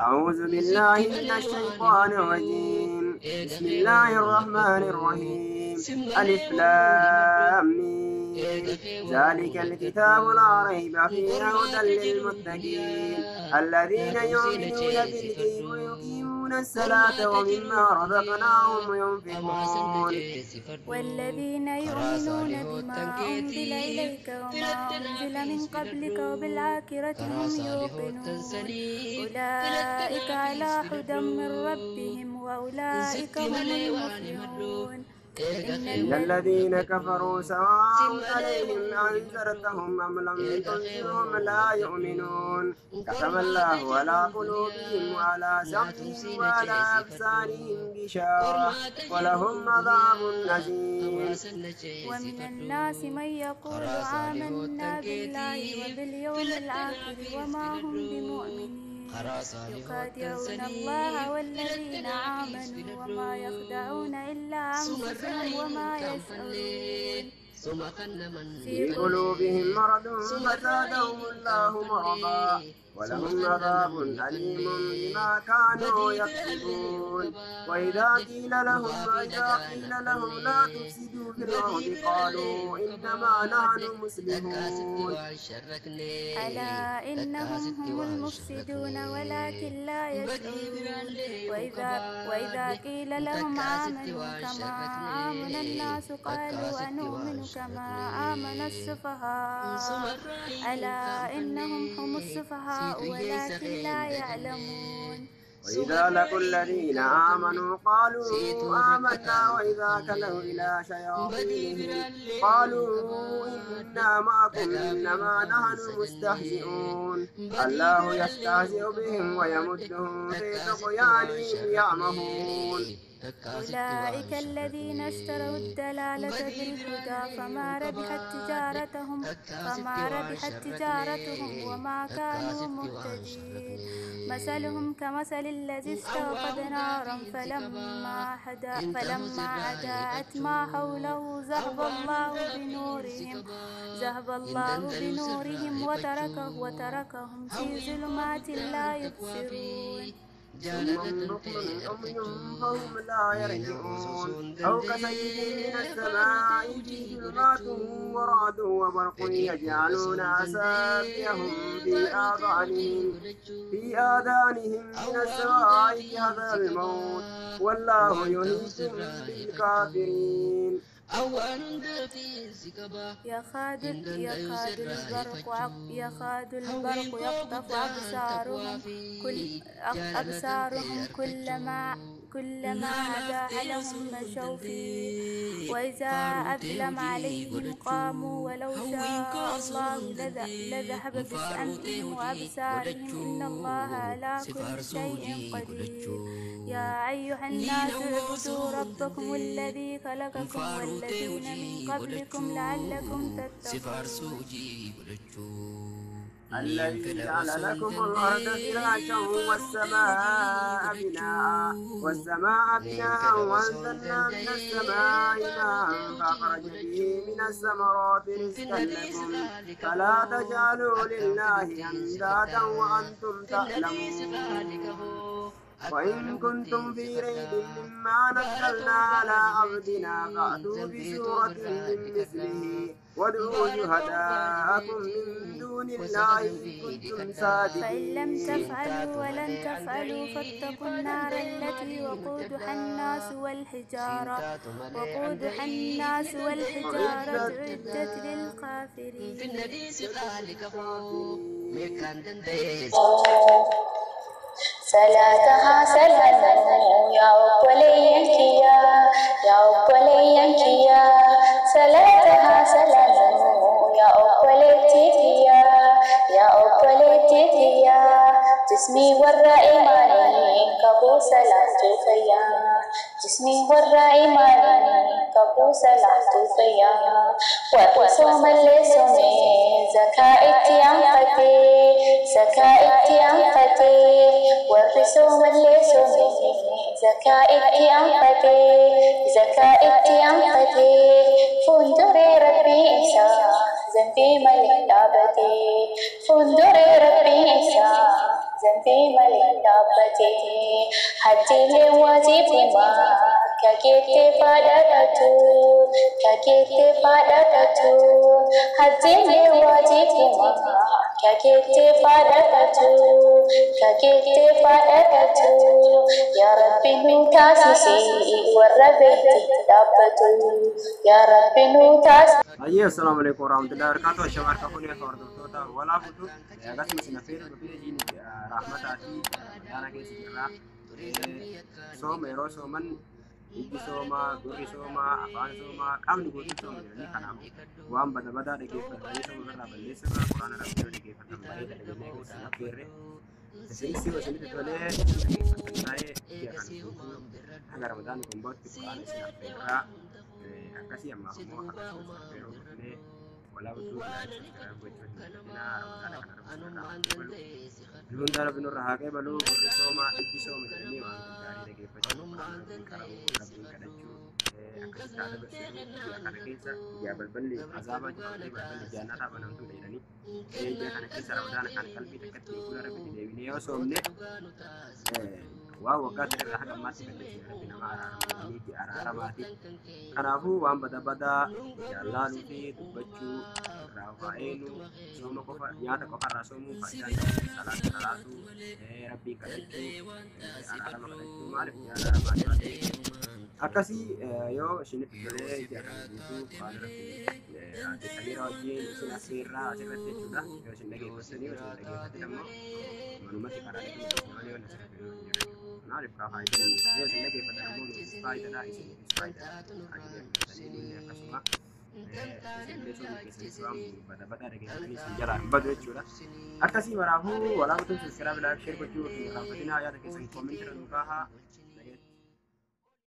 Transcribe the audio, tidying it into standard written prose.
أعوذ بالله من الشيطان الرجيم. بسم الله الرحمن الرحيم. ألف لام ميم. ذلك الكتاب لا ريب فيه هدى للمتقين الذين يؤمنون بالغيب ويقيمون الصلاة ومما رزقناهم ينفقون. والذين يؤمنون بما أنزل إليك وما أنزل من قبلك وبالآخرة هم يوقنون أولئك على هدى من ربهم وأولئك هم المفلحون. إن الذين كفروا سواء عليهم أنذرتهم أم لم تنذرهم لا يؤمنون. كتب الله على قلوبهم وعلى سمعهم وعلى أبصارهم غشاوة ولهم عذاب أليم. ومن الناس من يقول آمنا بالله وباليوم الآخر وما هم بمؤمنين يخادعون الله والذين آمنوا وما يخدعون إلا أنفسهم وما يشعرون. في قلوبهم مرض فزادهم الله مرضا ولهم عذاب أليم بما كانوا يكسبون. وإذا قيل لهم لا تفسدوا في الأرض قالوا إنما نحن مصلحون. ألا إنهم هم المفسدون ولكن لا يشعرون. وإذا قيل لهم آمنوا كما آمن الناس قالوا أنؤمن كما آمن السفهاء ألا إنهم هم السفهاء ولكن لا يعلمون. وإذا لقوا الذين آمنوا قالوا آمنا وإذا خلوا إلى شياطينهم قالوا إنا معكم إنما نحن مستهزئون. الله يستهزئ بهم ويمدهم في طغيانهم يعمهون. أولئك الذين اشتروا الضلالة بالهدى فما ربحت تجارتهم وما كانوا مهتدين. مثلهم كمثل الذي استوقد نارا فلما أضاءت ما حوله ذهب الله بنورهم وتركهم في ظلمات لا يبصرون. ثم بكم عمي فهم لا يرجعون. أو كصيب من السماء فيه ظلمات ورعد وبرق يجعلون أصابعهم في آذانهم من الصواعق هذا الموت والله يحيط بالكافرين. يكاد البرق يخطف أبصارهم كلما أضاء لهم مشوا فيه وإذا أظلم عليهم قاموا ولو شاء الله لذهب بسمعهم وأبصارهم إن الله على كل شيء قدير. يا أيها الناس اعبدوا ربكم الذي خلقكم والذين من قبلكم لعلكم تتقون. الذي جعل لكم الأرض فراشا والسماء بناء وأنزلنا من السماء ماء فأخرج به من الثمرات رزقا لكم فلا تجعلوا لله أندادا وأنتم تعلمون. وإن كنتم في ريب مما نزلنا على عبدنا فأتوا بسورة من مثله وادعوا شهداءكم من دون الله إن كنتم صادقين. فإن لم تفعلوا ولن تفعلوا فاتقوا النار التي وقودها الناس والحجارة أعدت للكافرين. صلاتها سلموا يا أقولينكيا صلاتها سلموا يا أقوليتيا جسمي والرأي ماني كبو صلاة فيا جسمي والرأي ماني كبو صلاة فيا وصوم اللي سومي زكاءتي أنفتي والرسوم اللي سومي زكاءتي أنفتي فندري ربي إنسا ذنبي ملك دابتي فندري ربي إنسا ذنبي ملك دابتي حتى لواجبهما ككيت فادتو ككيت فادتو حتى لواجبهما ككيت فادتو ككيت فادتو يا ربي نوتاسي وربيتي دابتو يا ربي نوتاسي. السلام عليكم ورحمة الله وبركاته. شباب كفوني أخبار دكتور ولا فتو قسم سنفير بفير جين رحمة عتي أنا كيس جرا سوم يرو سومن إدي سوما دوري سوما أفان سوما كم نقول سوما يعني كلام وام بدا دكيف بني سوما برا بلي سوما قرآن ربنا دكيف تنبأي دلنا كيس سنفير سيسي وسيلة تولي تناي جرا أنا رمضان كمبوت كقرآن سنفير akasi amma mo akasi pero ne wala butu subscribe dulun dara binu rahake balu soma iddi soma ni wa dari dege fachu karamu rabbi kadachu akasi tada basiru ya kana kesa ya balballi azaba jabali balballi janata banantu leirani ya kana kesa ramadan kan kalbi takatti kula rabbi dewi ne yo somne wow wakati dari haga mati bende rabbi nama arara ni arara mati kanafu waan bada jalan fi dubbachuu rafaa'elu sooma qofa nyaata qofa irraa soomuu faayidaan salatu rabbii kadhachuu araarama kadhachuu maaliif araarama akkasii yoo isinitti tolee jaarraa guutuu waan rabbii samiira wajjin isin asirraa asirratti jechuudha yoo isin dhageeffattanii yoo isin dhageeffatte immoo manumatti karaa malee wal asirratti نعرف فائدة ليش نلاقي فتحون فائدة لا يصير فائدة عجيبة تسليم كسمة ليش نكسر بدا رجعني سنجلا بدو تشولا أكاسي مرافو ولا بتنسى سكراب لا شير بتشوف رافدنا يا تكسر كومنتر نكاها